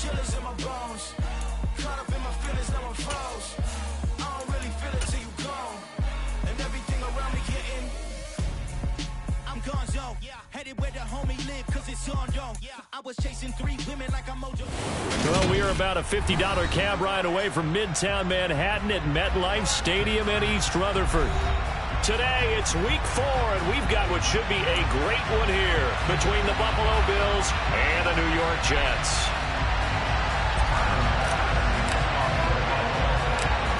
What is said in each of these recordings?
chillers in my bones. Caught up in my feelings, now I'm froze. I don't really feel it till you gone. And everything around me getting. I'm gonzo, headed where the homie live, cause it's on dome. I was chasing 3 women like I'm Mojo. Well, we are about a $50 cab ride away from Midtown Manhattan at MetLife Stadium in East Rutherford. Today, it's week 4, and we've got what should be a great one here between the Buffalo Bills and the New York Jets.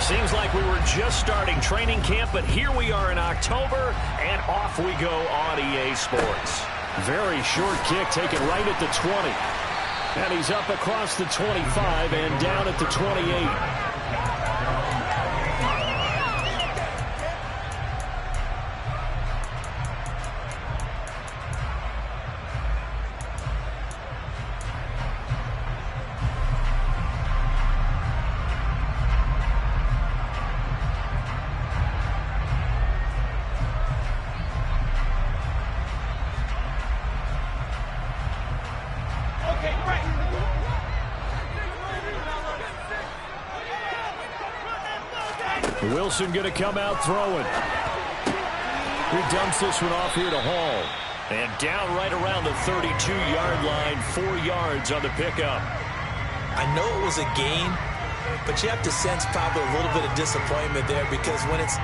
Seems like we were just starting training camp, but here we are in October, and off we go on EA Sports. Very short kick taken right at the 20. And he's up across the 25 and down at the 28. Wilson going to come out throwing. He dumps this one off here to Hall. And down right around the 32-yard line, 4 yards on the pickup. I know it was a gain, but you have to sense probably a little bit of disappointment there because when it's...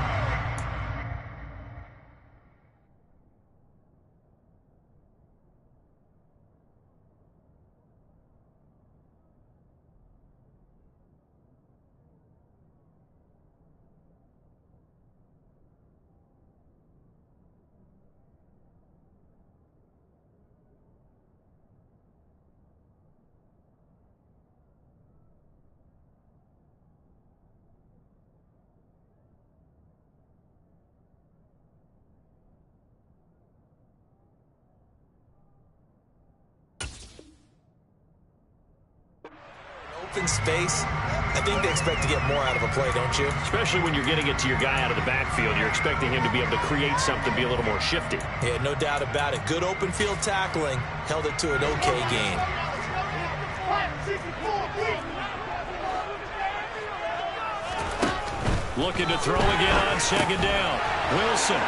open space, I think they expect to get more out of a play, don't you? Especially when you're getting it to your guy out of the backfield. You're expecting him to be able to create something, be a little more shifty. Yeah, no doubt about it. Good open field tackling. Held it to an okay gain. Looking to throw again on second down. Wilson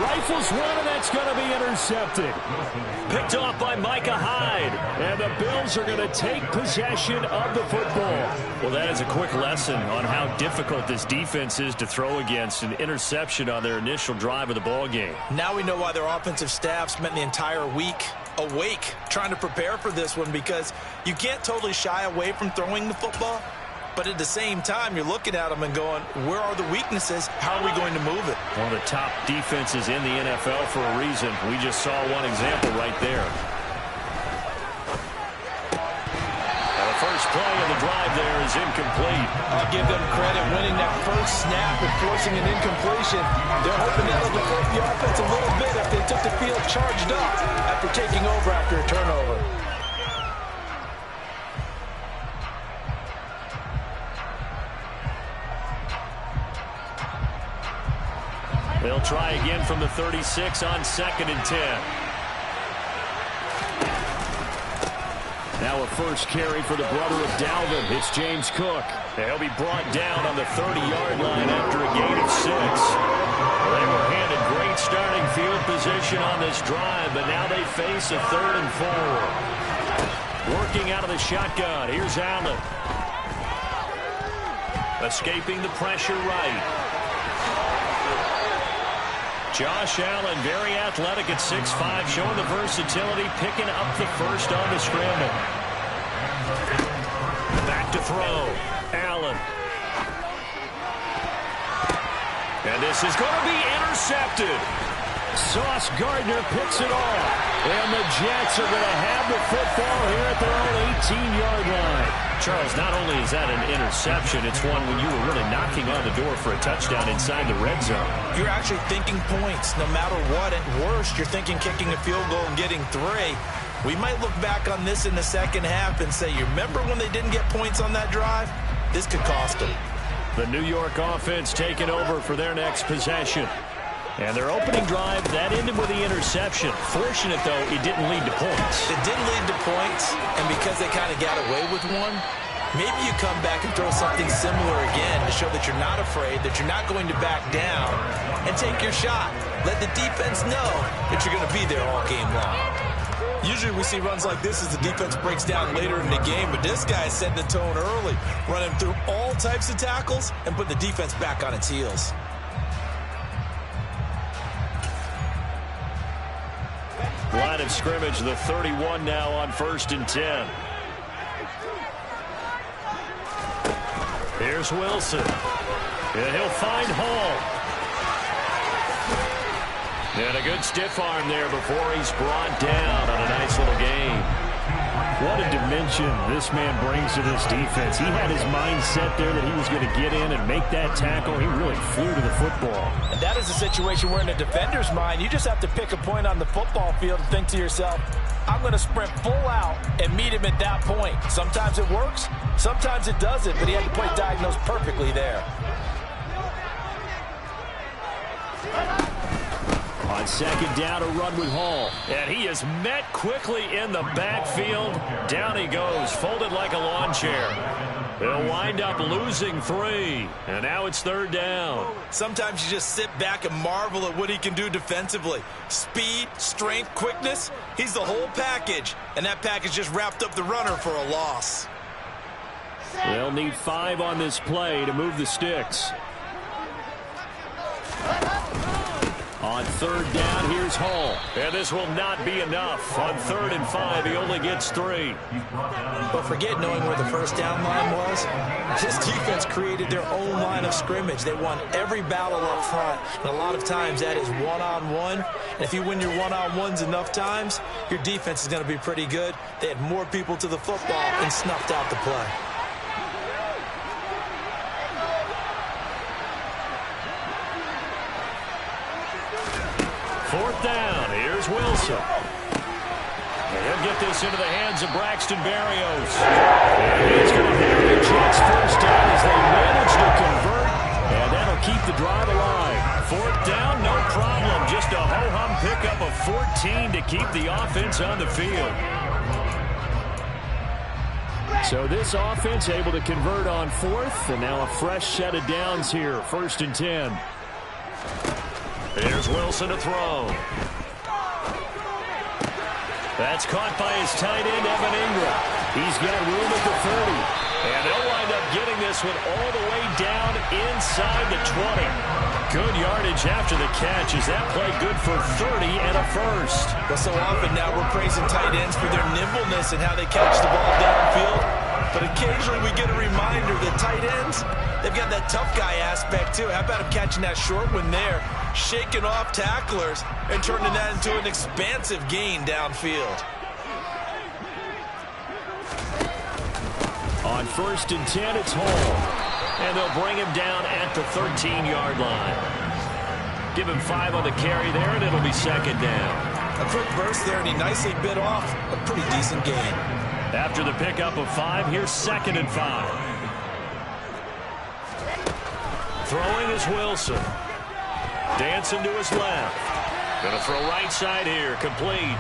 rifles one, and that's going to be intercepted. Picked off by Micah Hyde. And the Bills are going to take possession of the football. Well, that is a quick lesson on how difficult this defense is to throw against. An interception on their initial drive of the ball game. Now we know why their offensive staff spent the entire week awake trying to prepare for this one, because you can't totally shy away from throwing the football. But at the same time, you're looking at them and going, where are the weaknesses? How are we going to move it? One of the top defenses in the NFL for a reason. We just saw one example right there. Now the first play of the drive there is incomplete. I'll give them credit winning that first snap and forcing an incompletion. They're hoping that'll deflate the offense a little bit if they took the field charged up after taking over after a turnover. They'll try again from the 36 on 2nd and 10. Now a first carry for the brother of Dalvin. It's James Cook. They'll be brought down on the 30-yard line after a gain of 6. They were handed great starting field position on this drive, but now they face a 3rd and 4. Working out of the shotgun. Here's Allen. Escaping the pressure right. Josh Allen, very athletic at 6'5", showing the versatility, picking up the first on the scramble. Back to throw. Allen. And this is going to be intercepted. Sauce Gardner picks it off. And the Jets are going to have the football here at their own 18-yard line. Charles, not only is that an interception, it's one when you were really knocking on the door for a touchdown inside the red zone. You're actually thinking points no matter what. At worst, you're thinking kicking a field goal and getting 3. We might look back on this in the second half and say, you remember when they didn't get points on that drive? This could cost them. The New York offense taking over for their next possession. And their opening drive, that ended with the interception. Fortunate, though, it didn't lead to points. It didn't lead to points, and because they kind of got away with one, maybe you come back and throw something similar again to show that you're not afraid, that you're not going to back down, and take your shot. Let the defense know that you're going to be there all game long. Usually we see runs like this as the defense breaks down later in the game, but this guy is setting the tone early, running through all types of tackles and putting the defense back on its heels. Line of scrimmage, the 31 now on 1st and 10. Here's Wilson. And he'll find Hall. And a good stiff arm there before he's brought down on a nice little gain. What a dimension this man brings to this defense. He had his mind set there that he was going to get in and make that tackle. He really flew to the football. And that is a situation where in a defender's mind, you just have to pick a point on the football field and think to yourself, I'm going to sprint full out and meet him at that point. Sometimes it works, sometimes it doesn't, but he had the play diagnosed perfectly there. On 2nd down, a run with Hall. And he is met quickly in the backfield. Down he goes, folded like a lawn chair. They'll wind up losing 3. And now it's 3rd down. Sometimes you just sit back and marvel at what he can do defensively. Speed, strength, quickness, he's the whole package. And that package just wrapped up the runner for a loss. They'll need 5 on this play to move the sticks. On 3rd down, here's Hall. And this will not be enough. On 3rd and 5, he only gets 3. But forget knowing where the first down line was. This defense created their own line of scrimmage. They won every battle up front. And a lot of times that is one-on-one. And if you win your one-on-ones enough times, your defense is going to be pretty good. They had more people to the football and snuffed out the play. Fourth down, here's Wilson. And he'll get this into the hands of Braxton Berrios. And he's going to have the Jets first down as they manage to convert. And that'll keep the drive alive. 4th down, no problem. Just a ho-hum pickup of 14 to keep the offense on the field. So this offense able to convert on 4th. And now a fresh set of downs here. 1st and 10. Here's Wilson to throw. That's caught by his tight end, Evan Ingram. He's got room at the 30. And they'll wind up getting this one all the way down inside the 20. Good yardage after the catch. Is that play good for 30 and a first? Well, so often now we're praising tight ends for their nimbleness and how they catch the ball downfield. But occasionally we get a reminder that tight ends, they've got that tough guy aspect too. How about him catching that short one there, shaking off tacklers, and turning that into an expansive gain downfield. On 1st and 10, it's Hall. And they'll bring him down at the 13-yard line. Give him 5 on the carry there, and it'll be 2nd down. A quick burst there, and he nicely bit off a pretty decent gain. After the pickup of 5, here's 2nd and 5. Throwing is Wilson. Dancing to his left. Going to throw right side here. Complete.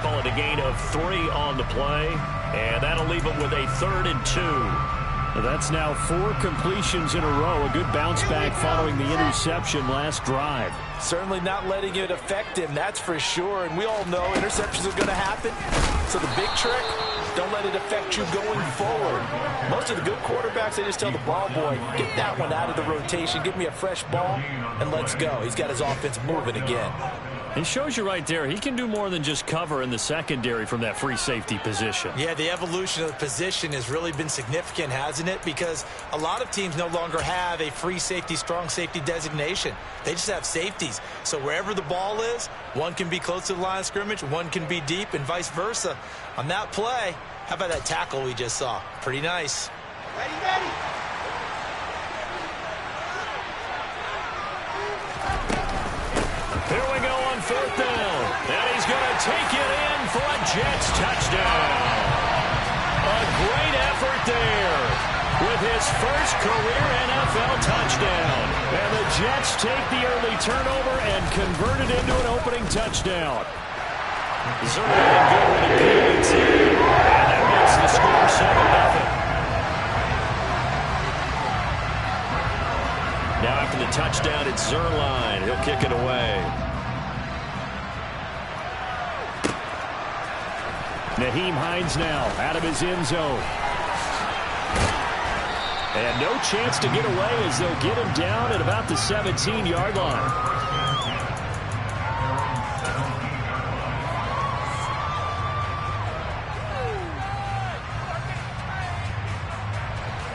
Call it a gain of 3 on the play. And that'll leave him with a 3rd and 2. That's now 4 completions in a row. A good bounce back following the interception last drive. Certainly not letting it affect him, that's for sure. And we all know interceptions are going to happen. So the big trick, don't let it affect you going forward. Most of the good quarterbacks, they just tell the ball boy, get that one out of the rotation, give me a fresh ball, and let's go. He's got his offense moving again. It shows you right there, he can do more than just cover in the secondary from that free safety position. Yeah, the evolution of the position has really been significant, hasn't it? Because a lot of teams no longer have a free safety, strong safety designation. They just have safeties. So wherever the ball is, one can be close to the line of scrimmage, one can be deep, and vice versa. On that play, how about that tackle we just saw? Pretty nice. Ready, ready. Here we go on 4th down. And he's going to take it in for a Jets touchdown. A great effort there. with his first career NFL touchdown. And the Jets take the early turnover and convert it into an opening touchdown. Zerline good with a PAT, and that makes the score 7-0. Now after the touchdown, it's Zerline. He'll kick it away. Nyheim Hines now out of his end zone. And no chance to get away as they'll get him down at about the 17-yard line.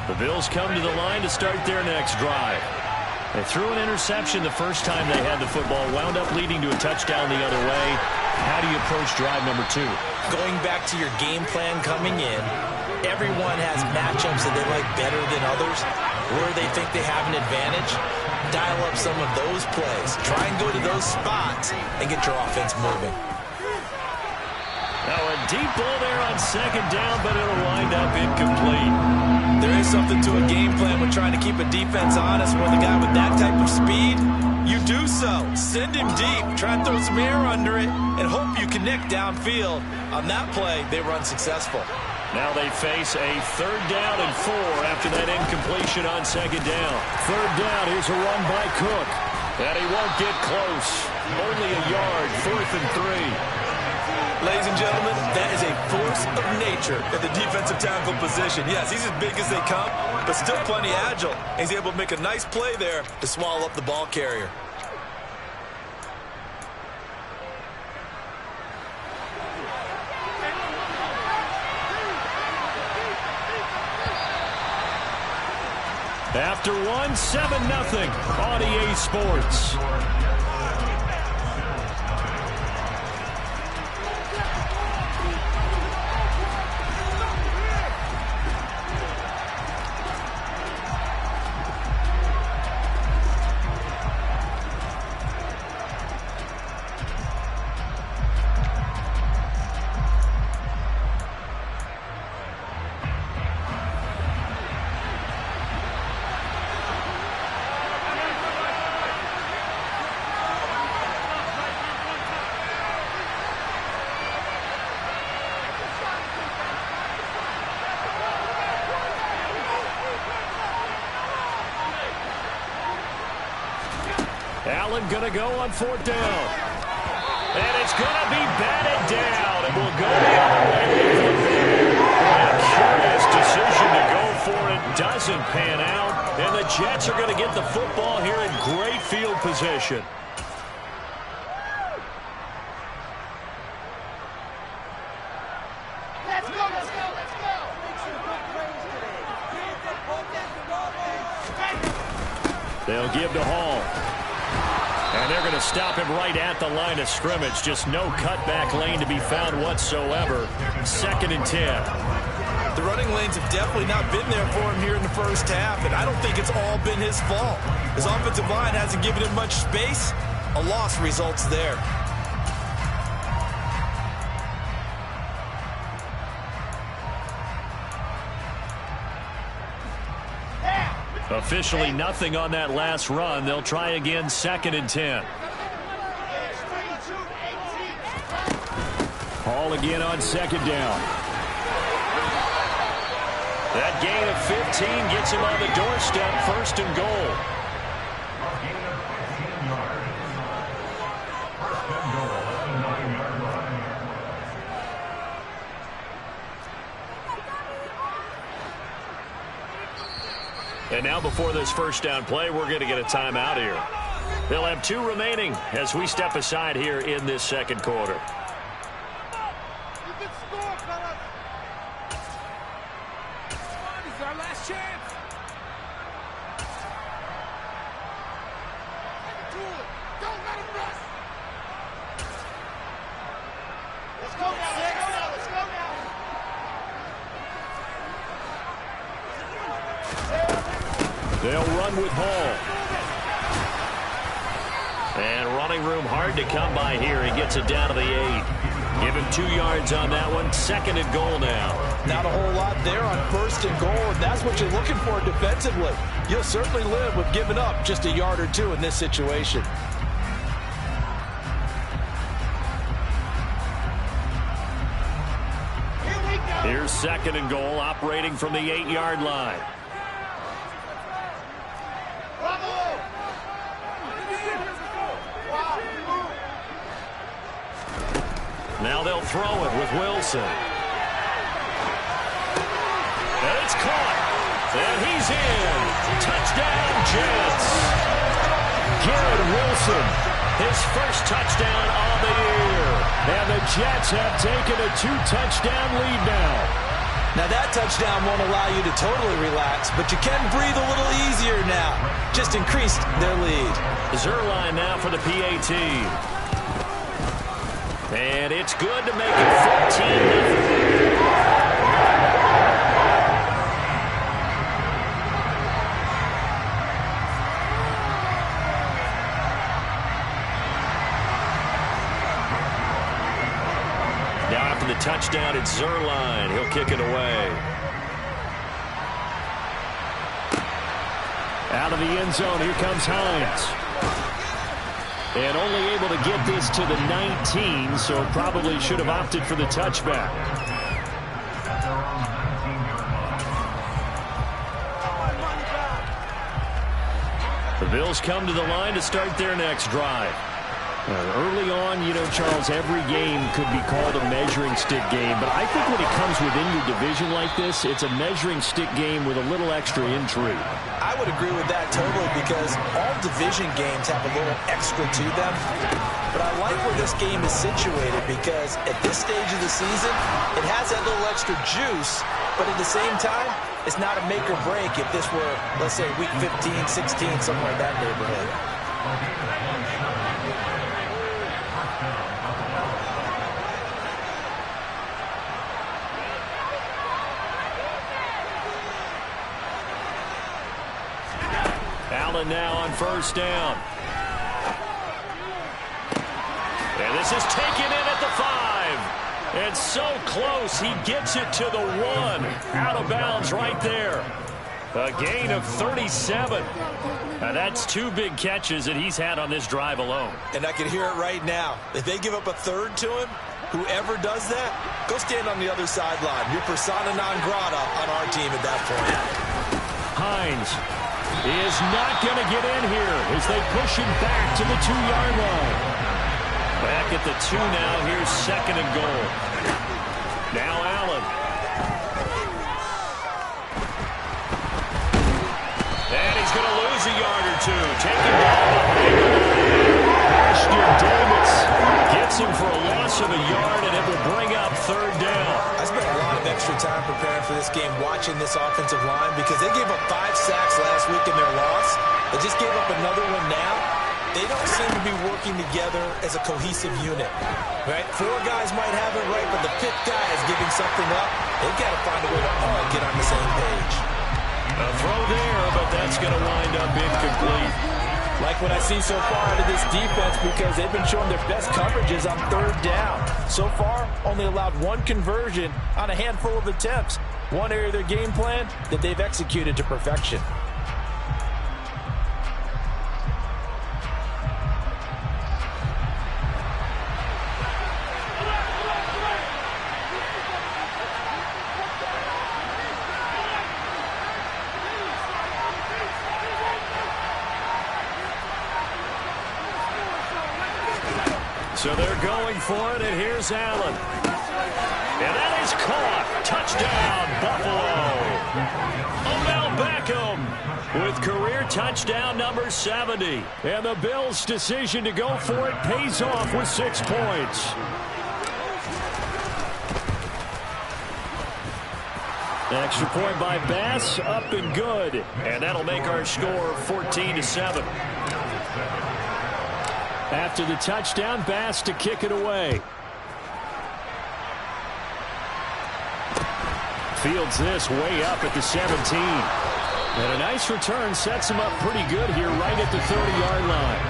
The Bills come to the line to start their next drive. They threw an interception the first time they had the football, wound up leading to a touchdown the other way. How do you approach drive number 2? Going back to your game plan coming in, everyone has matchups that they like better than others, where they think they have an advantage. Dial up some of those plays. Try and go to those spots and get your offense moving. Now a deep ball there on second down, but it'll wind up incomplete. There is something to a game plan when trying to keep a defense honest. When the guy with that type of speed, you do so. Send him deep. Try and throw some air under it and hope you connect downfield. On that play, they were unsuccessful. Now they face a 3rd down and 4 after that incompletion on second down. 3rd down, here's a run by Cook. And he won't get close. Only a yard, 4th and 3. Ladies and gentlemen, that is a force of nature at the defensive tackle position. Yes, he's as big as they come, but still plenty agile. He's able to make a nice play there to swallow up the ball carrier. After 7-0 on EA Sports. Allen going to go on 4th down. And it's going to be batted down. And will go the other way. A curious decision to go for it. Doesn't pan out. And the Jets are going to get the football here in great field position. Let's go, let's go, let's go. They'll give to Hall. And they're going to stop him right at the line of scrimmage. Just no cutback lane to be found whatsoever. 2nd and 10. The running lanes have definitely not been there for him here in the first half, and I don't think it's all been his fault. His offensive line hasn't given him much space. A loss results there. Officially nothing on that last run. They'll try again, 2nd and 10. Hall again on 2nd down. That gain of 15 gets him on the doorstep, 1st and goal. And now before this first down play, we're going to get a timeout here. They'll have 2 remaining as we step aside here in this 2nd quarter. You can score, fellas. Come on, this is our last chance. Do it. Don't let him rush. Let's go now, let's go now, let's go now. They'll run with Hall. And running room hard to come by here. He gets it down to the 8. Give him 2 yards on that one. 2nd and goal now. Not a whole lot there on 1st and goal, and that's what you're looking for defensively. You'll certainly live with giving up just a yard or two in this situation. Here's 2nd and goal, operating from the 8-yard line. Now they'll throw it with Wilson. And it's caught. And he's in. Touchdown, Jets. Garrett Wilson, his first touchdown of the year. And the Jets have taken a 2-touchdown lead now. Now that touchdown won't allow you to totally relax, but you can breathe a little easier now. Just increased their lead. Zuerlein now for the PAT. And it's good to make it 14-0. Now after the touchdown, it's Zuerlein. He'll kick it away. Out of the end zone, here comes Hines. And only able to get this to the 19, so probably should have opted for the touchback. The Bills come to the line to start their next drive. Early on, you know, Charles, every game could be called a measuring stick game, but I think when it comes within your division like this, it's a measuring stick game with a little extra intrigue. I would agree with that totally, because all division games have a little extra to them. But I like where this game is situated, because at this stage of the season, it has that little extra juice, but at the same time, it's not a make or break if this were, let's say, week 15, 16, somewhere in that neighborhood. Allen now on 1st down. And this is taken in at the 5. And so close, he gets it to the 1. Out of bounds right there. A gain of 37. Now that's 2 big catches that he's had on this drive alone. And I can hear it right now. If they give up a 3rd to him, whoever does that, go stand on the other sideline. You're persona non grata on our team at that point. Hines is not going to get in here as they push him back to the 2-yard line. Back at the 2 now. Here's 2nd and goal. Now Allen. And he's going to lose a yard or 2. Taken down behind the line. Ashton Davis gets him for a loss of a yard, and it will bring up 3rd down. I spent a lot of extra time preparing for this game, watching this offensive line, because they gave up 5 sacks last week in their loss. They just gave up another one now. They don't seem to be working together as a cohesive unit. Right? 4 guys might have it right, but the 5th guy is giving something up. They've got to find a way to all get on the same page. A throw there, but that's going to wind up incomplete. Like what I see so far out of this defense, because they've been showing their best coverages on 3rd down. So far, only allowed 1 conversion on a handful of attempts. One area of their game plan that they've executed to perfection. So they're going for it, and here's Allen. And that is caught. Touchdown, Buffalo. Odell Beckham with career touchdown number 70. And the Bills' decision to go for it pays off with 6 points. Extra point by Bass, up and good. And that'll make our score 14-7. After the touchdown, Bass to kick it away. Fields this way up at the 17. And a nice return sets him up pretty good here right at the 30-yard line.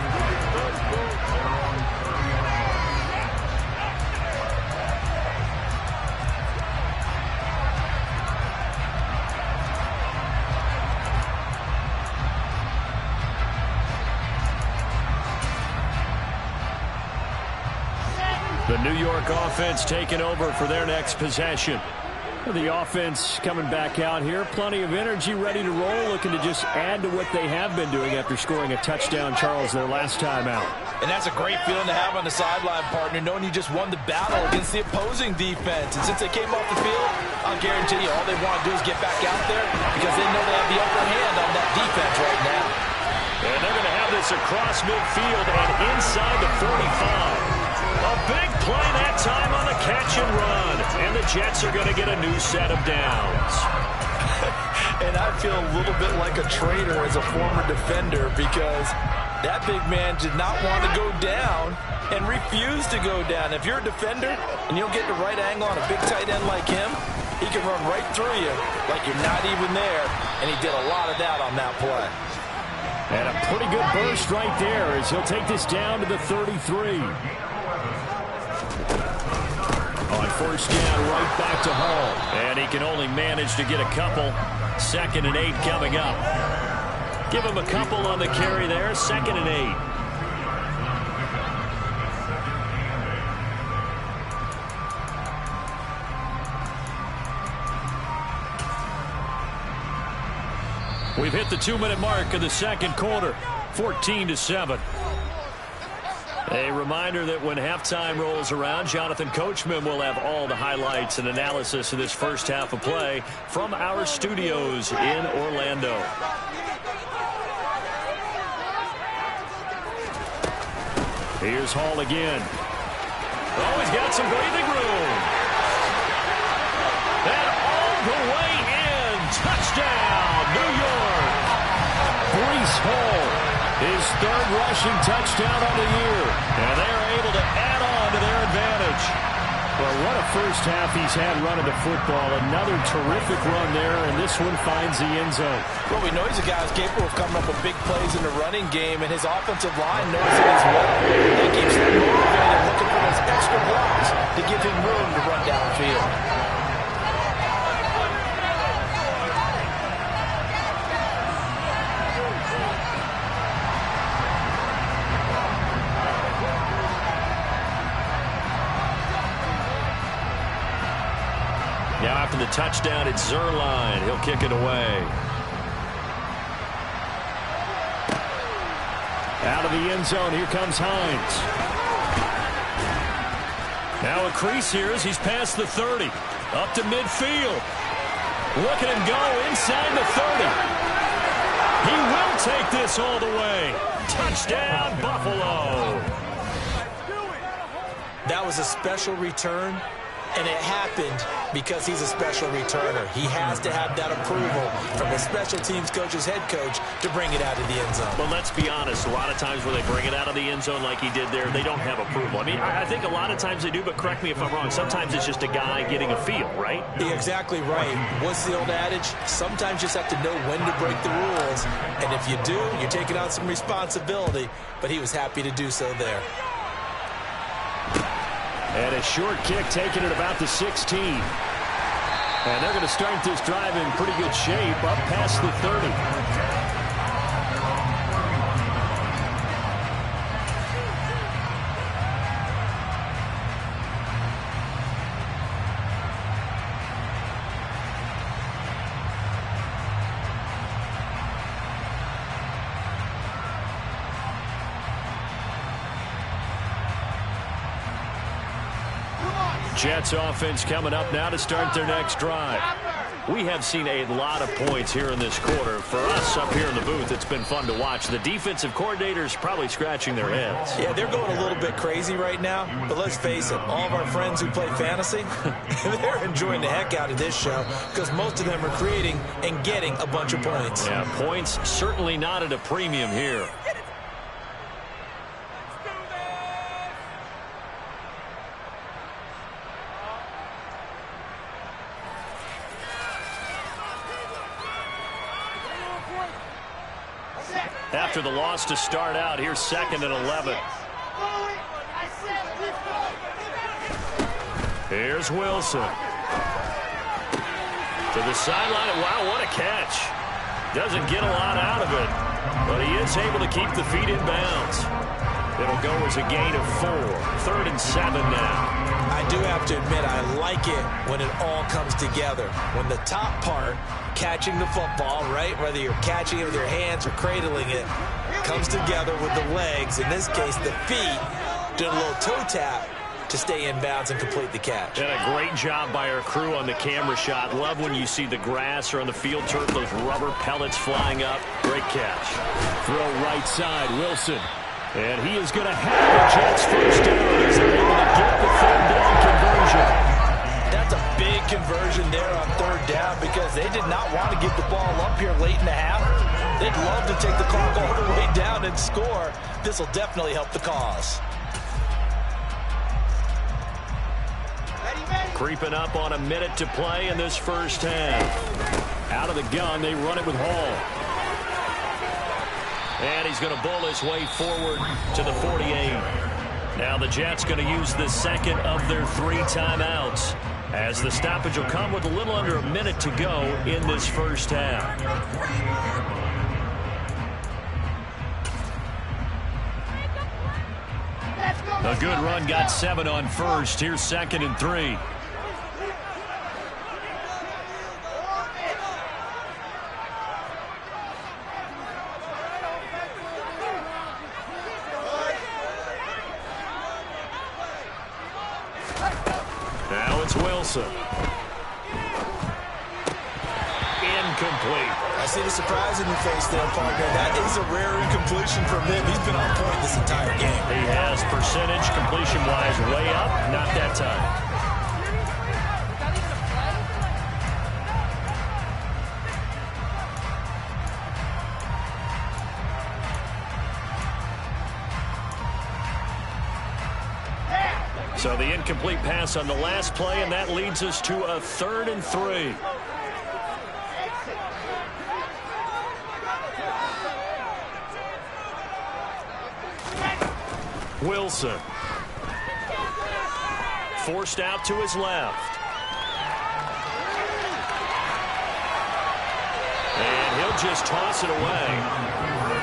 The New York offense taking over for their next possession. The offense coming back out here. Plenty of energy, ready to roll, looking to just add to what they have been doing after scoring a touchdown, Charles, their last time out. And that's a great feeling to have on the sideline, partner, knowing you just won the battle against the opposing defense. And since they came off the field, I'll guarantee you all they want to do is get back out there because they know they have the upper hand on that defense right now. And they're going to have this across midfield and inside the 45. A big play that time on the catch and run. And the Jets are going to get a new set of downs. And I feel a little bit like a traitor as a former defender because that big man did not want to go down and refused to go down. If you're a defender and you don't get the right angle on a big tight end like him, he can run right through you like you're not even there. And he did a lot of that on that play. And a pretty good burst right there as he'll take this down to the 33. On first down, right back to Hall. And he can only manage to get a couple. 2nd and 8 coming up. Give him a couple on the carry there. 2nd and 8. We've hit the 2-minute mark of the second quarter. 14-7. A reminder that when halftime rolls around, Jonathan Coachman will have all the highlights and analysis of this first half of play from our studios in Orlando. Here's Hall again. Oh, he's got some breathing room. And all the way in. Touchdown, New York. Breece Hall. His 3rd rushing touchdown on the year. And they're able to add on to their advantage. Well, what a first half he's had running the football. Another terrific run there, and this one finds the end zone. Well, we know he's a guy who's capable of coming up with big plays in the running game, and his offensive line knows it as well. That keeps them motivated, looking for those extra blocks to give him room to run downfield. Now after the touchdown, it's Zuerlein. He'll kick it away. Out of the end zone, here comes Hines. Now a crease here as he's past the 30. Up to midfield. Look at him go inside the 30. He will take this all the way. Touchdown, Buffalo. That was a special return. And it happened because he's a special returner. He has to have that approval from his special teams coach's head coach to bring it out of the end zone. Well, let's be honest. A lot of times when they bring it out of the end zone like he did there, they don't have approval. I mean, I think a lot of times they do, but correct me if I'm wrong. Sometimes it's just a guy getting a feel, right? You're exactly right. What's the old adage? Sometimes you just have to know when to break the rules. And if you do, you're taking on some responsibility. But he was happy to do so there. And a short kick taken at about the 16. And they're going to start this drive in pretty good shape up past the 30. Jets offense coming up now to start their next drive. We have seen a lot of points here in this quarter. For us up here in the booth, it's been fun to watch. The defensive coordinators probably scratching their heads. Yeah, they're going a little bit crazy right now. But let's face it, all of our friends who play fantasy, they're enjoying the heck out of this show because most of them are creating and getting a bunch of points. Yeah, points certainly not at a premium here. After the loss to start out, here's 2nd and 11. Here's Wilson. To the sideline. Wow, what a catch. Doesn't get a lot out of it, but he is able to keep the feet in bounds. It'll go as a gain of 4. 3rd and 7 now. I do have to admit, I like it when it all comes together. When the top part, catching the football, right, whether you're catching it with your hands or cradling it, comes together with the legs, in this case the feet, doing a little toe tap to stay in bounds and complete the catch. And a great job by our crew on the camera shot. Love when you see the grass or on the field turf, those rubber pellets flying up. Great catch. Throw right side, Wilson. And he is going to have the Jets first down as they're able to get the 3rd down conversion. That's a big conversion there on 3rd down because they did not want to give the ball up here late in the half. They'd love to take the clock all the way down and score. This will definitely help the cause. Creeping up on a minute to play in this first half. Out of the gun, they run it with Hall. And he's going to bull his way forward to the 48. Now the Jets going to use the second of their 3 timeouts, as the stoppage will come with a little under a minute to go in this first half. A good run got 7 on first. Here's 2nd and 3. Now it's Wilson. Incomplete. I see the surprise in your face there, partner. That is a rare incompletion from him. He's been on point this entire game. He has percentage completion-wise way up. Not that time. So the incomplete pass on the last play, and that leads us to a 3rd and 3. Wilson. Forced out to his left. And he'll just toss it away.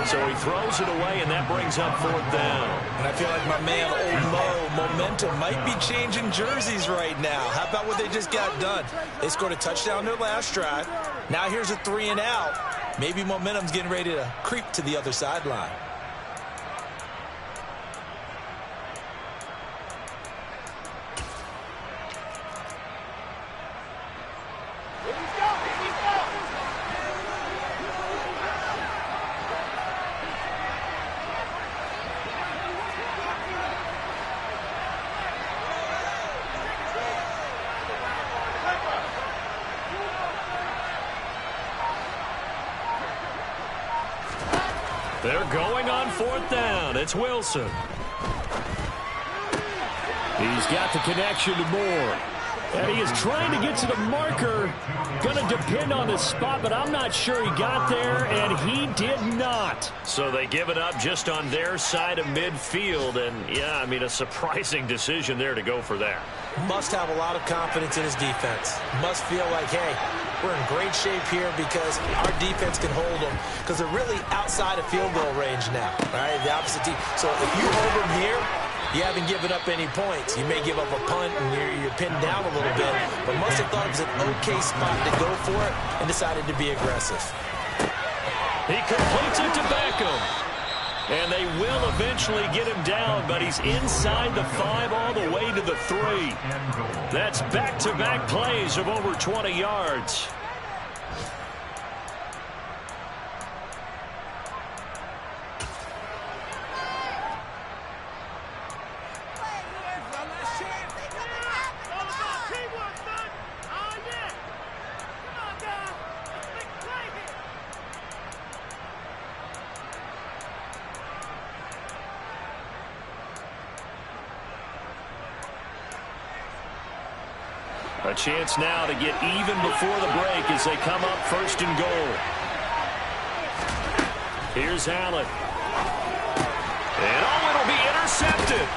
So he throws it away, and that brings up 4th down. And I feel like my man, Old Mo, momentum might be changing jerseys right now. How about what they just got done? They scored a touchdown their last drive. Now here's a 3 and out. Maybe momentum's getting ready to creep to the other sideline. They're going on 4th down. It's Wilson. He's got the connection to Moore. And he is trying to get to the marker. Going to depend on the spot, but I'm not sure he got there, and he did not. So they give it up just on their side of midfield. And, yeah, I mean, a surprising decision there to go for that. Must have a lot of confidence in his defense. Must feel like, hey, we're in great shape here because our defense can hold them, because they're really outside of field goal range now, right? The opposite team. So if you hold them here, you haven't given up any points. You may give up a punt and you're pinned down a little bit, but must have thought it was an okay spot to go for it and decided to be aggressive. He completes it to Beckham. And they will eventually get him down, but he's inside the 5 all the way to the 3. That's back-to-back plays of over 20 yards. A chance now to get even before the break as they come up 1st and goal. Here's Allen. And it'll be intercepted.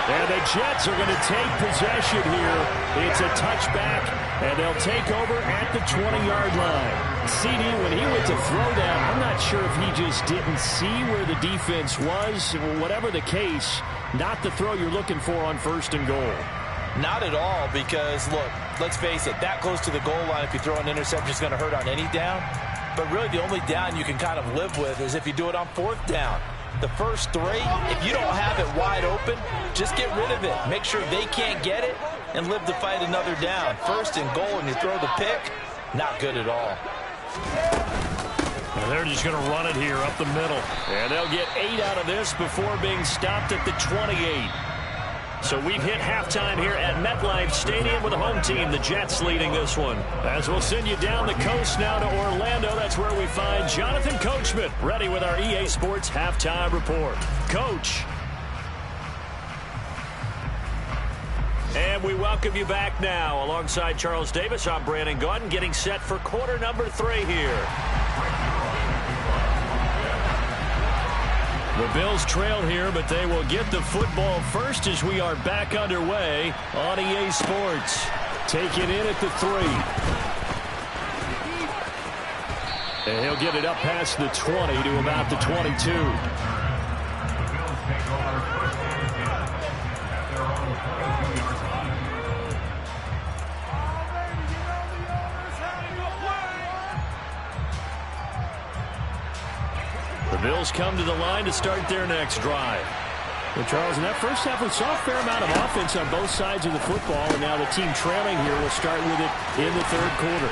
And the Jets are going to take possession here. It's a touchback, and they'll take over at the 20-yard line. CD, when he went to throw that, I'm not sure if he just didn't see where the defense was. Whatever the case, not the throw you're looking for on 1st and goal. Not at all, because, look, let's face it, that close to the goal line, if you throw an interception, is going to hurt on any down. But really the only down you can kind of live with is if you do it on 4th down. The first 3, if you don't have it wide open, just get rid of it. Make sure they can't get it and live to fight another down. 1st and goal, and you throw the pick, not good at all. And they're just going to run it here up the middle. And they'll get 8 out of this before being stopped at the 28. So we've hit halftime here at MetLife Stadium with the home team, the Jets, leading this one. As we'll send you down the coast now to Orlando, that's where we find Jonathan Coachman, ready with our EA Sports halftime report. Coach. And we welcome you back now. Alongside Charles Davis, I'm Brandon Gaudin, getting set for quarter number 3 here. The Bills trail here, but they will get the football first as we are back underway on EA Sports. Take it in at the 3. And he'll get it up past the 20 to about the 22. The Bills come to the line to start their next drive. Well, Charles, in that first half, we saw a fair amount of offense on both sides of the football, and now the team trailing here will start with it in the 3rd quarter.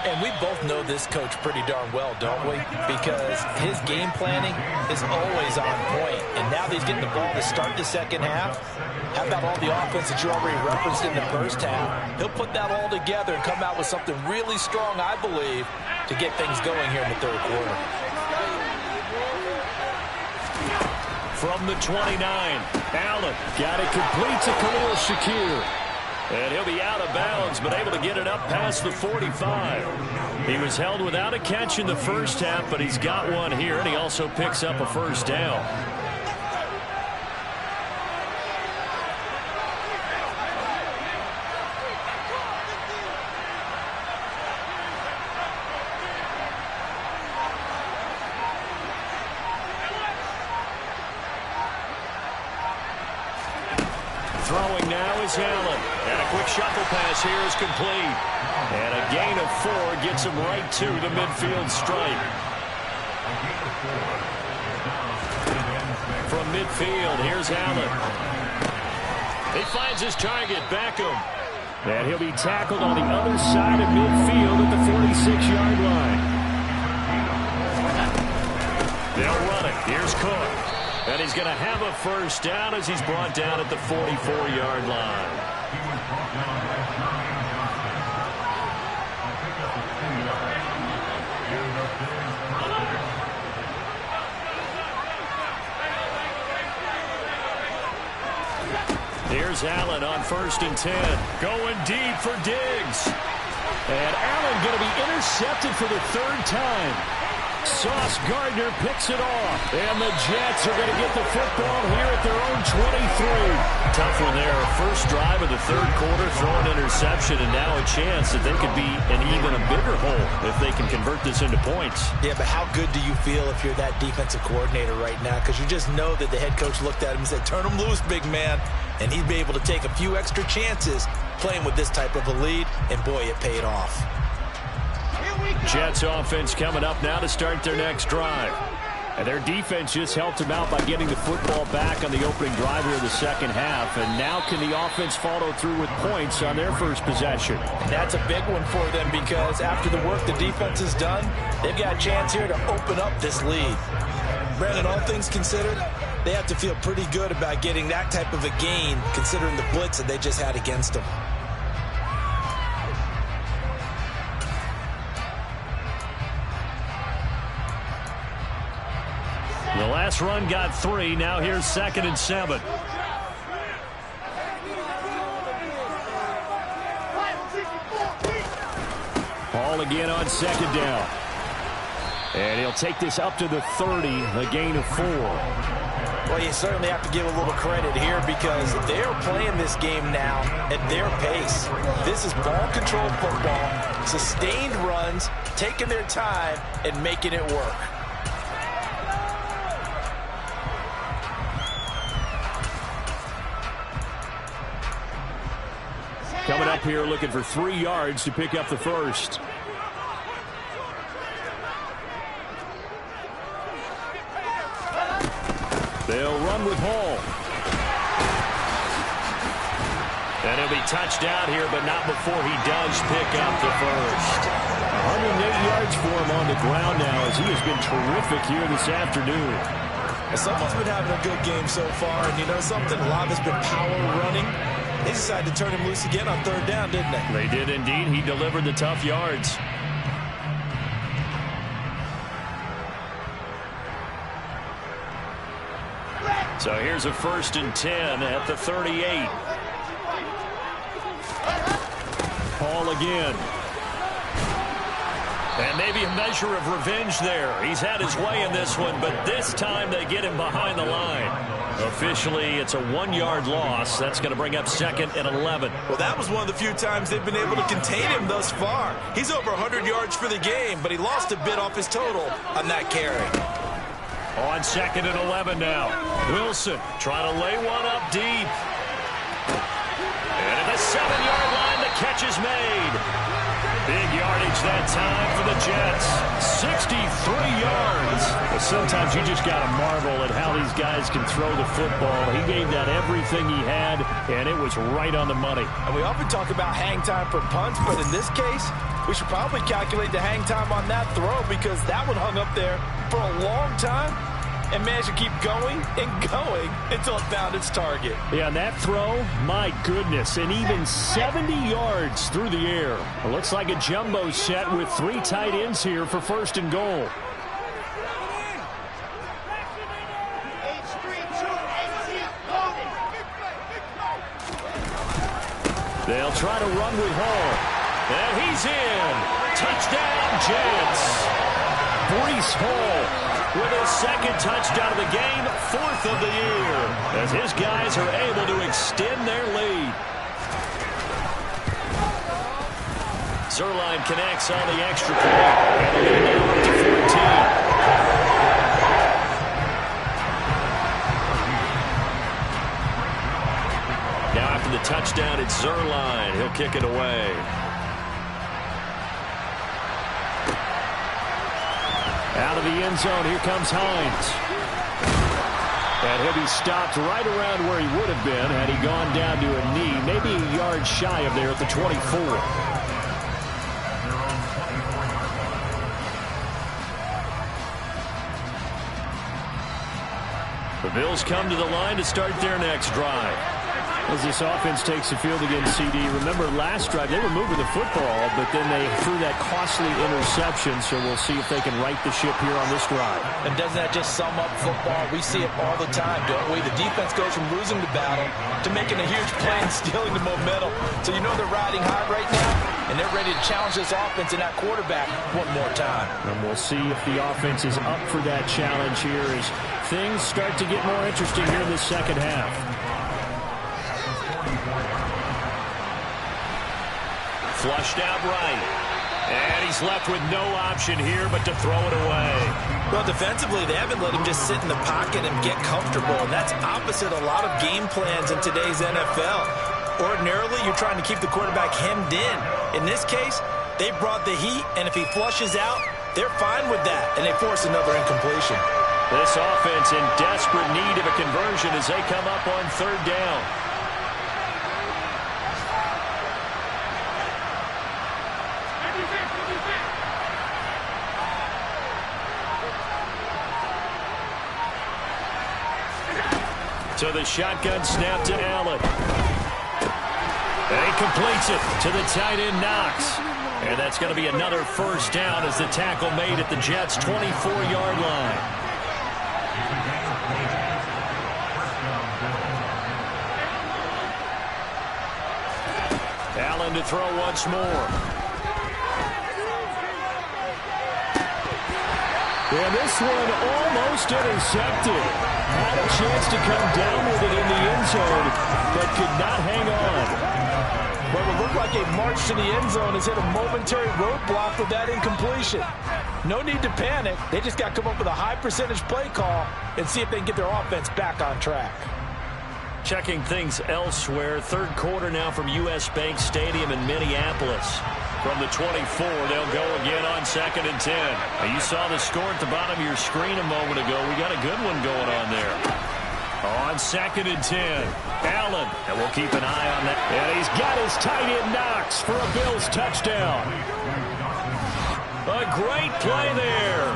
And we both know this coach pretty darn well, don't we? Because his game planning is always on point. And now that he's getting the ball to start the 2nd half, how about all the offense that you already referenced in the 1st half? He'll put that all together and come out with something really strong, I believe, to get things going here in the 3rd quarter. From the 29, Allen got it complete to Khalil Shakir. And he'll be out of bounds, but able to get it up past the 45. He was held without a catch in the 1st half, but he's got one here, and he also picks up a 1st down. Throwing now is Allen. And a quick shuffle pass here is complete. And a gain of 4 gets him right to the midfield stripe. From midfield, here's Allen. He finds his target, Beckham. And he'll be tackled on the other side of midfield at the 46-yard line. They'll run it. Here's Cook. And he's going to have a 1st down as he's brought down at the 44-yard line. Here's Allen on 1st and 10. Going deep for Diggs. And Allen going to be intercepted for the 3rd time. Sauce Gardner picks it off. And the Jets are going to get the football here at their own 23. Tough one there. First drive of the 3rd quarter, throw an interception, and now a chance that they could be in even a bigger hole if they can convert this into points. Yeah, but how good do you feel if you're that defensive coordinator right now? Because you just know that the head coach looked at him and said, turn him loose, big man. And he'd be able to take a few extra chances playing with this type of a lead, and boy, it paid off. Jets offense coming up now to start their next drive. And their defense just helped them out by getting the football back on the opening drive here of the 2nd half. And now can the offense follow through with points on their first possession? That's a big one for them because after the work the defense has done, they've got a chance here to open up this lead. Brandon, all things considered, they have to feel pretty good about getting that type of a gain considering the blitz that they just had against them. The last run got 3. Now here's 2nd and 7. Ball again on 2nd down. And he'll take this up to the 30, a gain of 4. Well, you certainly have to give a little credit here because they're playing this game now at their pace. This is ball control football, sustained runs, taking their time and making it work. Coming up here looking for 3 yards to pick up the first. They'll run with Hall. And he'll be touched out here, but not before he does pick up the first. 108 yards for him on the ground now as he has been terrific here this afternoon. Someone's been having a good game so far, and you know something? A lot of it's been power running. They decided to turn him loose again on 3rd down, didn't they? They did indeed. He delivered the tough yards. So here's a 1st and 10 at the 38. Hall again. And maybe a measure of revenge there. He's had his way in this one, but this time they get him behind the line. Officially, it's a 1-yard loss. That's going to bring up 2nd and 11. Well, that was one of the few times they've been able to contain him thus far. He's over 100 yards for the game, but he lost a bit off his total on that carry. On 2nd and 11 now. Wilson trying to lay one up deep. And at the 7-yard line, the catch is made. Big yardage that time for the Jets. 63 yards. But sometimes you just got to marvel at how these guys can throw the football. He gave that everything he had, and it was right on the money. And we often talk about hang time for punts, but in this case, we should probably calculate the hang time on that throw because that one hung up there for a long time and managed to keep going and going until it found its target. Yeah, and that throw, my goodness, and even 70 yards through the air. It looks like a jumbo set with 3 tight ends here for 1st and goal. They'll try to run with Hall. And he's in. Touchdown, Jets. Breece Hall with his 2nd touchdown of the game, 4th of the year, as his guys are able to extend their lead. Zuerlein connects on the extra point, and they're going to get up to 14. Now after the touchdown, it's Zuerlein. He'll kick it away. Out of the end zone, here comes Hines. And he'll be stopped right around where he would have been had he gone down to a knee, maybe a yard shy of there at the 24. The Bills come to the line to start their next drive. As this offense takes the field against CD, remember last drive they were moving the football, but then they threw that costly interception, so we'll see if they can right the ship here on this drive. And doesn't that just sum up football? We see it all the time, don't we? The defense goes from losing the battle to making a huge play and stealing the momentum. So you know they're riding high right now, and they're ready to challenge this offense and that quarterback one more time. And we'll see if the offense is up for that challenge here as things start to get more interesting here in the second half. Flushed out right. And he's left with no option here but to throw it away. Well, defensively, they haven't let him just sit in the pocket and get comfortable, and that's opposite a lot of game plans in today's NFL. Ordinarily, you're trying to keep the quarterback hemmed in. In this case, they brought the heat, and if he flushes out, they're fine with that, and they force another incompletion. This offense in desperate need of a conversion as they come up on 3rd down. So the shotgun snap to Allen. And he completes it to the tight end Knox. And that's going to be another 1st down as the tackle made at the Jets' 24-yard line. Allen to throw once more. And this one almost intercepted. Had a chance to come down with it in the end zone, but could not hang on. Well, it looked like a march to the end zone has hit a momentary roadblock with that incompletion. No need to panic. They just got to come up with a high percentage play call and see if they can get their offense back on track. Checking things elsewhere. Third quarter now from U.S. Bank Stadium in Minneapolis. From the 24, they'll go again on 2nd and 10. Now, you saw the score at the bottom of your screen a moment ago. We got a good one going on there. On 2nd and 10, Allen, and we'll keep an eye on that. And he's got his tight end Knox for a Bills touchdown. A great play there.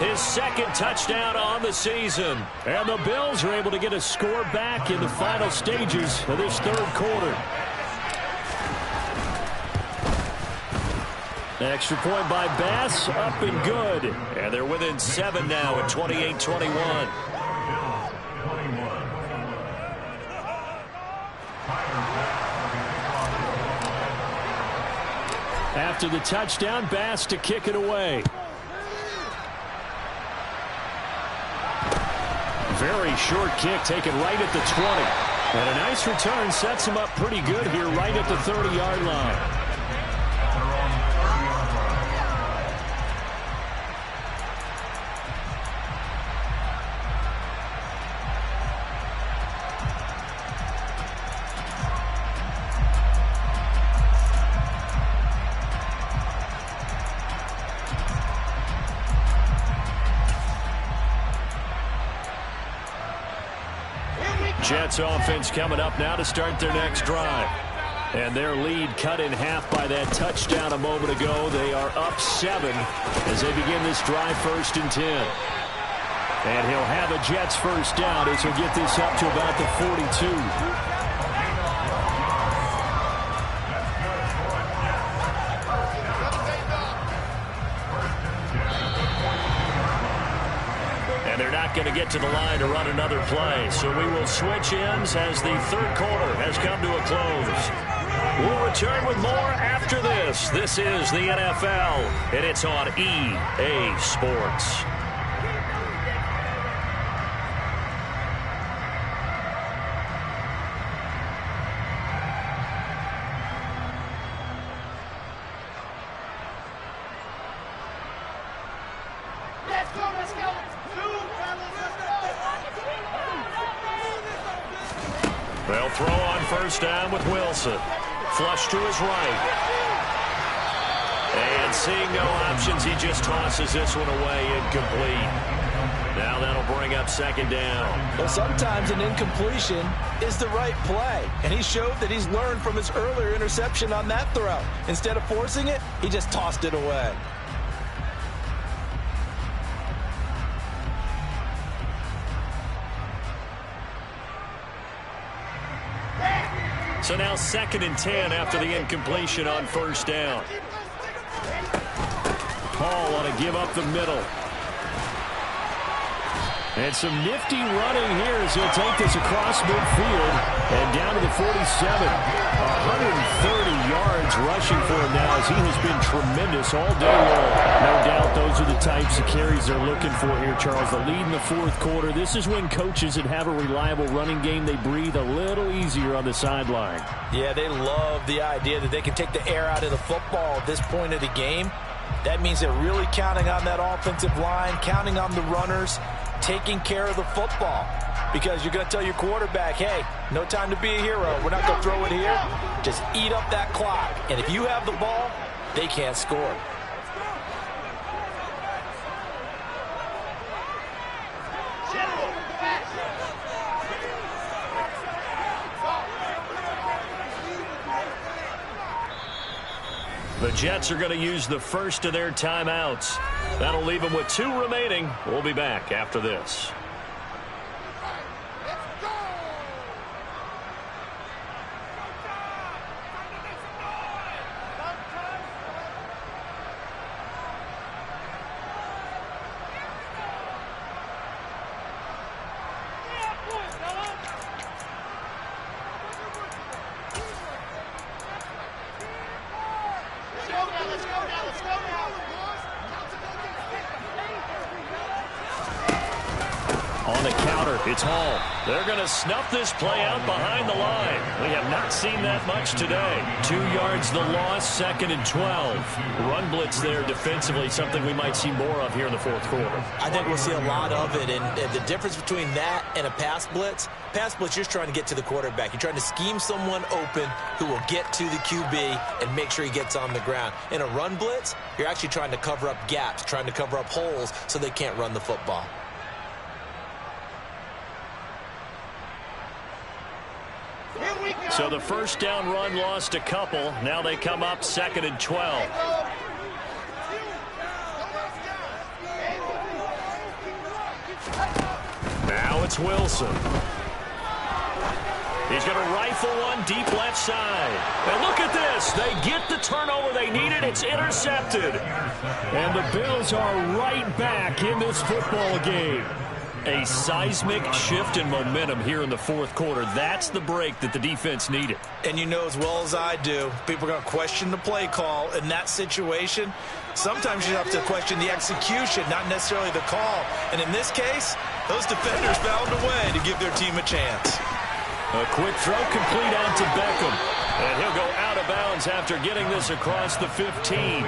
His second touchdown on the season. And the Bills are able to get a score back in the final stages of this third quarter. Extra point by Bass, up and good. And they're within 7 now at 28-21. After the touchdown, Bass to kick it away. Very short kick taken right at the 20. And a nice return sets him up pretty good here right at the 30-yard line. Jets offense coming up now to start their next drive. And their lead cut in half by that touchdown a moment ago. They are up 7 as they begin this drive 1st and 10. And he'll have a Jets first down as he'll get this up to about the 42. And they're not going to get to the line to run another play. So we will switch ends as the third quarter has come to a close. We'll return with more after this. This is the NFL, and it's on EA Sports. They'll throw on first down with Wilson. Flush to his right. And seeing no options, he just tosses this one away, incomplete. Now that'll bring up 2nd down. Well, sometimes an incompletion is the right play. And he showed that he's learned from his earlier interception on that throw. Instead of forcing it, he just tossed it away. So now 2nd and 10 after the incompletion on first down. Hall want to give up the middle. And some nifty running here as he'll take this across midfield and down to the 47. 130 yards rushing for him now as he has been tremendous all day long. No doubt those are the types of carries they're looking for here, Charles. The lead in the fourth quarter. This is when coaches that have a reliable running game, they breathe a little easier on the sideline. Yeah, they love the idea that they can take the air out of the football at this point of the game. That means they're really counting on that offensive line, counting on the runners, taking care of the football. Because you're going to tell your quarterback, hey, no time to be a hero. We're not going to throw it here. Just eat up that clock. And if you have the ball, they can't score. The Jets are going to use the first of their timeouts. That'll leave them with 2 remaining. We'll be back after this. It's Hall. They're going to snuff this play out behind the line. We have not seen that much today. 2 yards the loss, 2nd and 12. Run blitz there defensively, something we might see more of here in the fourth quarter. I think we'll see a lot of it, and the difference between that and a pass blitz, you're just trying to get to the quarterback. You're trying to scheme someone open who will get to the QB and make sure he gets on the ground. In a run blitz, you're actually trying to cover up gaps, trying to cover up holes so they can't run the football. So the first down run lost a couple. Now they come up 2nd and 12. Now it's Wilson. He's going to rifle one deep left side. And look at this. They get the turnover they needed. It's intercepted. And the Bills are right back in this football game. A seismic shift in momentum here in the fourth quarter. That's the break that the defense needed. And you know as well as I do, people are going to question the play call in that situation. Sometimes you have to question the execution, not necessarily the call. And in this case, those defenders found a way to give their team a chance. A quick throw complete out to Beckham. And he'll go out of bounds after getting this across the 15.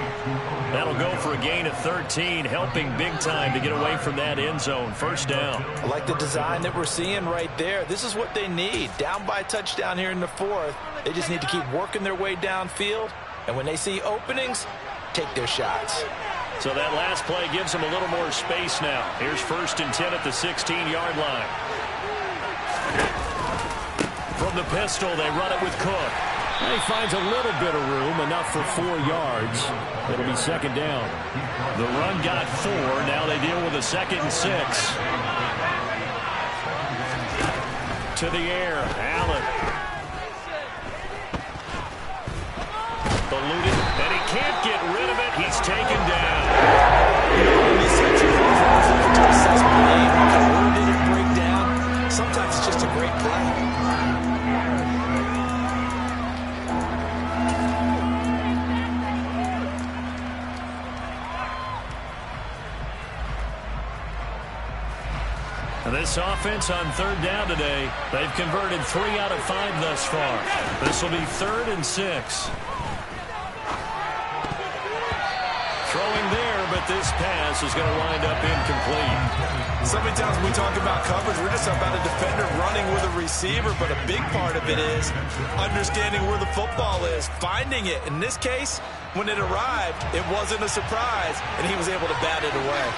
That'll go for a gain of 13, helping big time to get away from that end zone. First down. I like the design that we're seeing right there. This is what they need. Down by a touchdown here in the fourth. They just need to keep working their way downfield. And when they see openings, take their shots. So that last play gives them a little more space now. Here's 1st and 10 at the 16-yard line. From the pistol, they run it with Cook. He finds a little bit of room, enough for 4 yards. It'll be 2nd down. The run got 4. Now they deal with a 2nd and 6. To the air, Allen. Eluded, and he can't get rid of it. He's taken down. Where did it break down? Sometimes it's just a great play. This offense on 3rd down today, they've converted 3 out of 5 thus far. This will be 3rd and 6. Throwing there, but this pass is going to wind up incomplete. So many times when we talk about coverage, we're just about a defender running with a receiver, but a big part of it is understanding where the football is, finding it. In this case, when it arrived, it wasn't a surprise, and he was able to bat it away.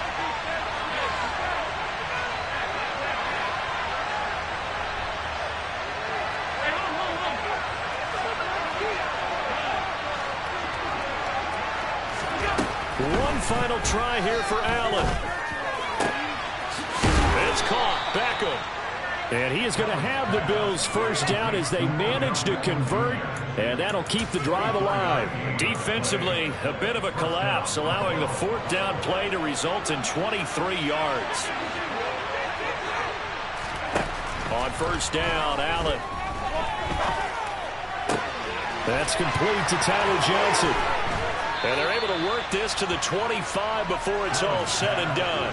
One final try here for Allen. It's caught. Beckham. And he is going to have the Bills' first down as they manage to convert, and that'll keep the drive alive. Defensively, a bit of a collapse, allowing the 4th down play to result in 23 yards. On 1st down, Allen. That's complete to Tyler Johnson. And they're able to work this to the 25 before it's all said and done.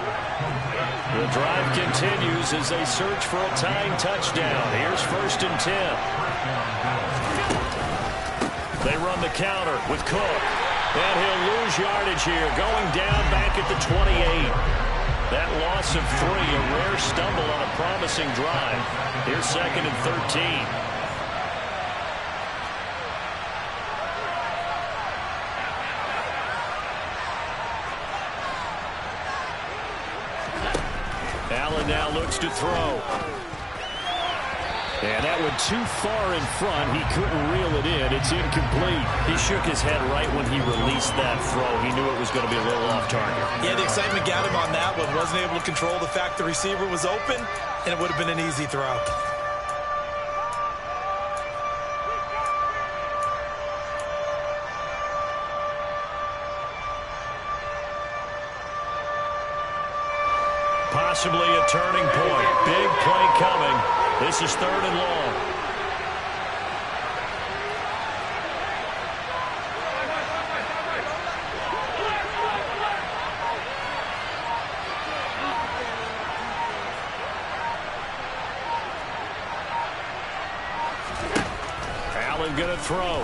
The drive continues as they search for a tying touchdown. Here's 1st and 10. They run the counter with Cook. And he'll lose yardage here, going down back at the 28. That loss of 3, a rare stumble on a promising drive. Here's 2nd and 13. Allen now looks to throw. And that went too far in front. He couldn't reel it in. It's incomplete. He shook his head right when he released that throw. He knew it was going to be a little off target. Yeah, the excitement got him on that one. Wasn't able to control the fact the receiver was open, and it would have been an easy throw. Possibly a turning point. Big play coming. This is 3rd and long. Wilson going to throw.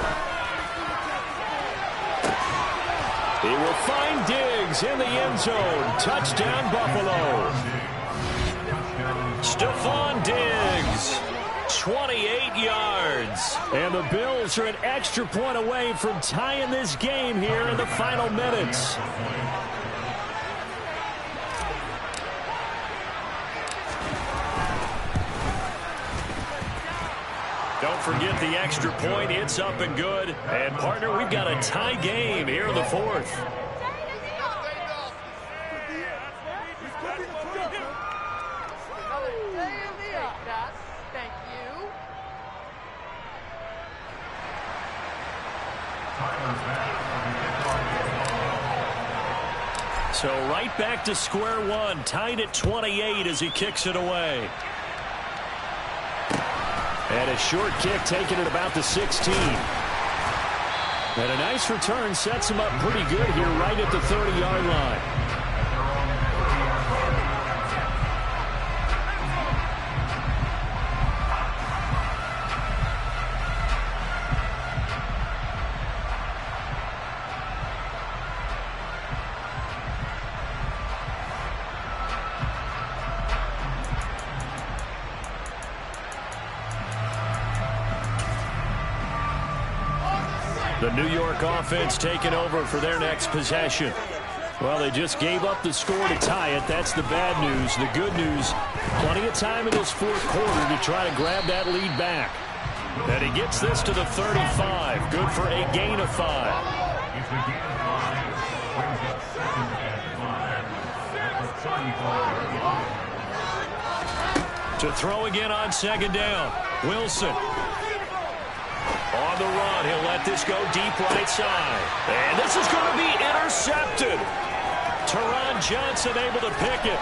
He will find Diggs in the end zone. Touchdown, Buffalo. Stephon Diggs, 28 yards. And the Bills are an extra point away from tying this game here in the final minutes. Don't forget the extra point. It's up and good. And, partner, we've got a tie game here in the fourth. So right back to square one, tied at 28 as he kicks it away. And a short kick taken at about the 16. And a nice return sets him up pretty good here right at the 30-yard line. The New York offense taking over for their next possession. Well, they just gave up the score to tie it. That's the bad news. The good news, plenty of time in this fourth quarter to try to grab that lead back. And he gets this to the 35. Good for a gain of 5. To throw again on second down. Wilson. On the run, he'll let this go deep right side. And this is going to be intercepted. Teron Johnson able to pick it.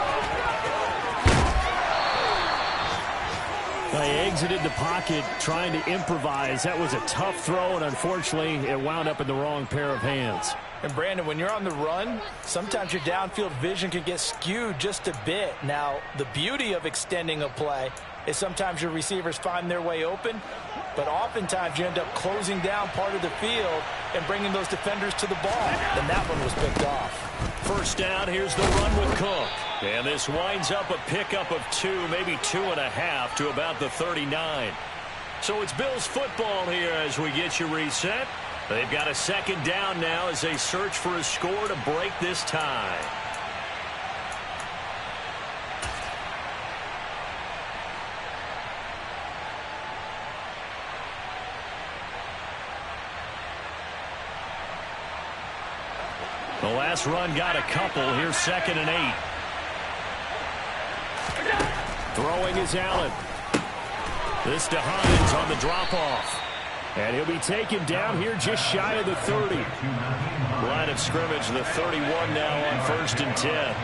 They exited the pocket trying to improvise. That was a tough throw, and unfortunately, it wound up in the wrong pair of hands. And, Brandon, when you're on the run, sometimes your downfield vision can get skewed just a bit. Now, the beauty of extending a play is sometimes your receivers find their way open, but oftentimes you end up closing down part of the field and bringing those defenders to the ball. And that one was picked off. First down, here's the run with Cook. And this winds up a pickup of 2, maybe 2.5 to about the 39. So it's Bills football here as we get you reset. They've got a second down now as they search for a score to break this tie. The last run got a couple. Here's 2nd and 8. Throwing is Allen. This to Hines on the drop-off. And he'll be taken down here just shy of the 30. Line of scrimmage, the 31 now on 1st and 10.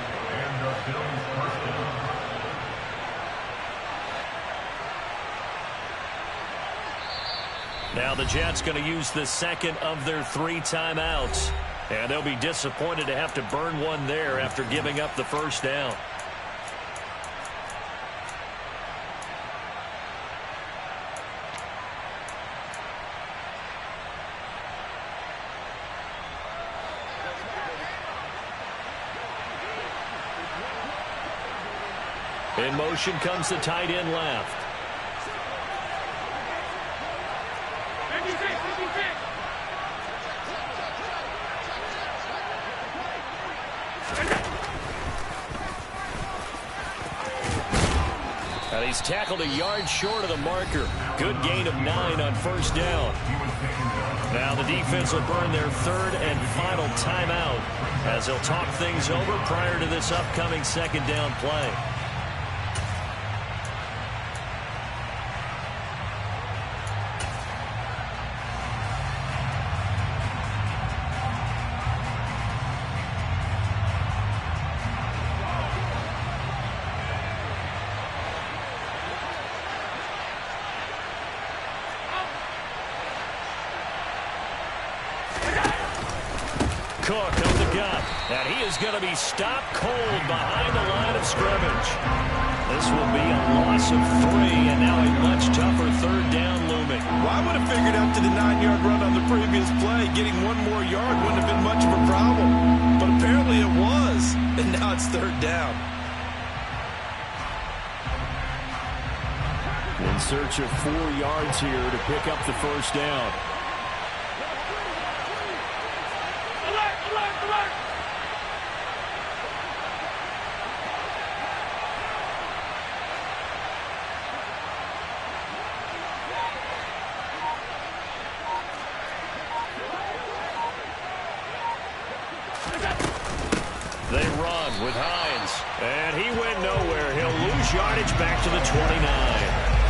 Now the Jets going to use the second of their 3 timeouts. And they'll be disappointed to have to burn one there after giving up the first down. In motion comes the tight end left. And he's tackled a yard short of the marker. Good gain of 9 on first down. Now the defense will burn their 3rd and final timeout as they'll talk things over prior to this upcoming second down play. Cook on the gun, and he is going to be stopped cold behind the line of scrimmage. This will be a loss of 3, and now a much tougher third down looming. Well, I would have figured after the 9-yard run on the previous play, getting one more yard wouldn't have been much of a problem. But apparently it was, and now it's third down. In search of 4 yards here to pick up the first down. Alert, alert, alert! They run with Hines, and he went nowhere. He'll lose yardage back to the 29.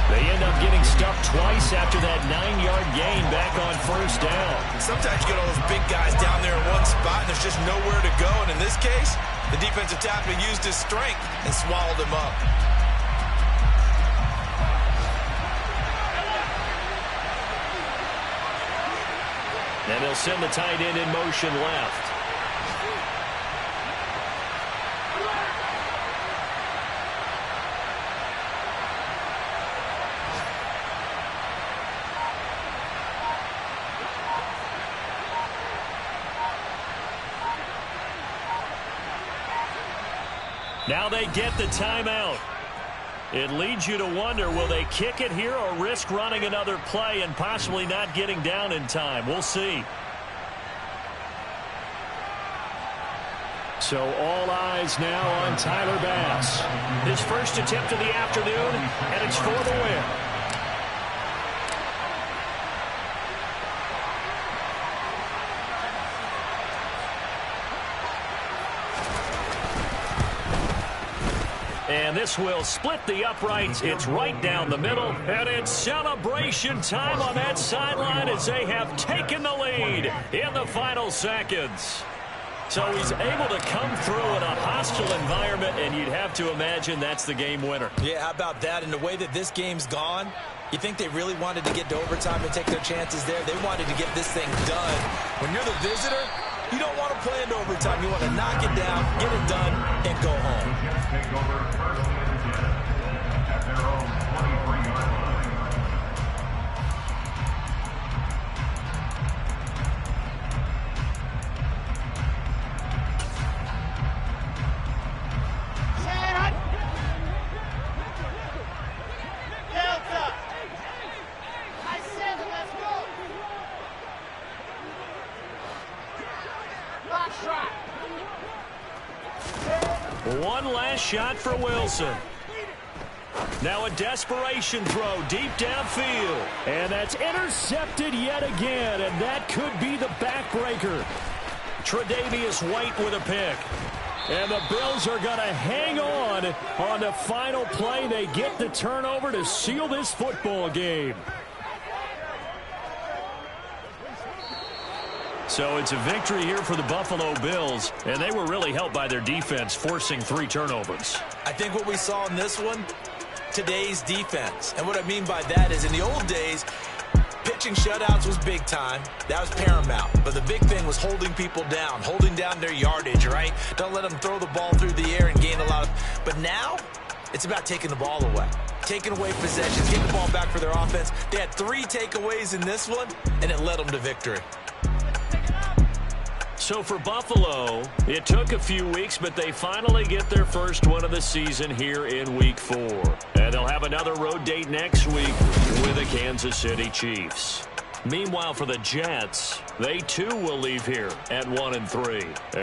They end up getting stuffed twice after that 9-yard gain back on first down. Sometimes you get all those big guys down there in one spot, and there's just nowhere to go. And in this case, the defensive tackle used his strength and swallowed him up. And they'll send the tight end in motion left. Now they get the timeout. It leads you to wonder, will they kick it here or risk running another play and possibly not getting down in time? We'll see. So all eyes now on Tyler Bass. His first attempt of the afternoon, and it's for the win. And this will split the uprights. It's right down the middle. And it's celebration time on that sideline as they have taken the lead in the final seconds. So he's able to come through in a hostile environment, and you'd have to imagine that's the game winner. Yeah, how about that? And the way that this game's gone, you think they really wanted to get to overtime and take their chances there? They wanted to get this thing done. When you're the visitor, you don't want to play into overtime. You want to knock it down, get it done, and go home. Take over first and 10 at their own 23-yard line. Set! Delta! I said let's go! Last shot! One last shot for Wilson. Now a desperation throw deep downfield. And that's intercepted yet again, and that could be the backbreaker. Tre'Davious White with a pick. And the Bills are going to hang on the final play. They get the turnover to seal this football game. So it's a victory here for the Buffalo Bills, and they were really helped by their defense, forcing 3 turnovers. I think what we saw in this one, today's defense. And what I mean by that is in the old days, pitching shutouts was big time. That was paramount. But the big thing was holding people down, holding down their yardage, right? Don't let them throw the ball through the air and gain a lot of... But now, it's about taking the ball away. Taking away possessions, getting the ball back for their offense. They had 3 takeaways in this one, and it led them to victory. So for Buffalo, it took a few weeks, but they finally get their first one of the season here in Week 4. And they'll have another road date next week with the Kansas City Chiefs. Meanwhile, for the Jets, they too will leave here at 1-3.